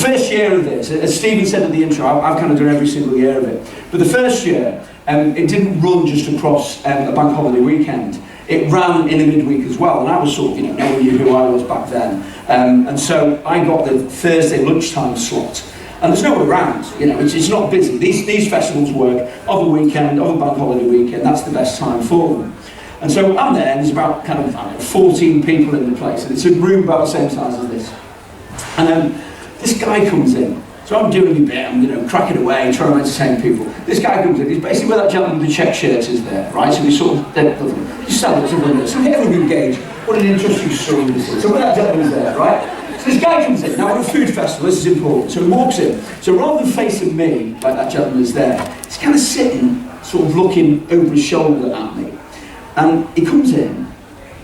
first year of this, as Stephen said at the intro, I've kind of done every single year of it. But the first year, it didn't run just across a bank holiday weekend. It ran in the midweek as well, and I was sort of, no one knew who I was back then. And so I got the Thursday lunchtime slot. And there's no way around, it's not busy. These festivals work of a weekend, of a bank holiday weekend, that's the best time for them. And so I'm there, and there's about kind of 14 people in the place, and it's a room about the same size as this. And this guy comes in, so I'm doing a bit, I'm cracking away, trying to entertain people. This guy comes in, he's basically where that gentleman with the check shirt is there, right? So we sort of, you stand up to one so everyone engage, what an interesting story this is. So where that gentleman is there, right? So this guy comes in, now we're at a food festival, this is important, so he walks in. So rather than facing me, like that gentleman is there, he's kind of sitting, sort of looking over his shoulder at me. And he comes in,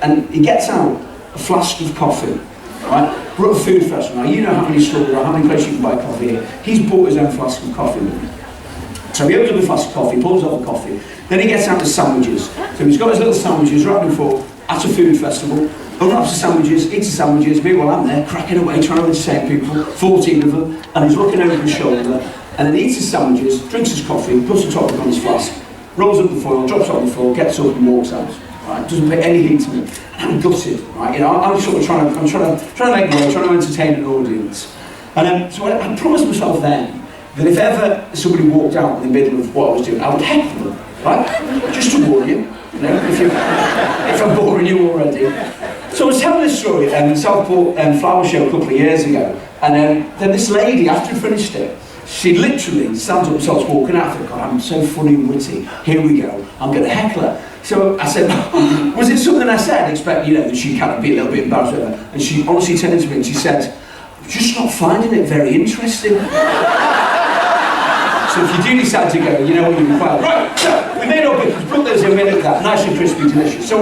and he gets out a flask of coffee, right? We're at a food festival now, you know how many stores or how many places you can buy coffee here. He's bought his own flask of coffee with him. So he opens up the flask of coffee, pulls out the coffee, then he gets out the sandwiches. So he's got his little sandwiches right before, at a food festival, unwraps the sandwiches, eats the sandwiches, meanwhile I'm there, cracking away, trying to entertain people, 14 of them, and he's looking over his shoulder, and then he eats his sandwiches, drinks his coffee, puts the top up on his flask, rolls up the foil, drops it on the floor, gets up and walks out. Right? Doesn't pay any heed to me. And I'm gutted, right? I'm sort of trying to make way, trying to entertain an audience. And so I promised myself then that if ever somebody walked out in the middle of what I was doing, I would heckle them, right? Just to warn you, if I'm boring you already. So I was telling this story at the Southport Flower Show a couple of years ago, and then this lady, after we finished it, she literally stands up and starts walking out. I thought, God, I'm so funny and witty. Here we go. I'm going to heckle her. So I said, was it something I said? Expect, that she kind of be a little bit embarrassed with her. And she honestly turned to me and she said, I'm just not finding it very interesting. So if you do decide to go, you know what you're required. Right, so we made our pickles, put those in, we made that nice and crispy, delicious. So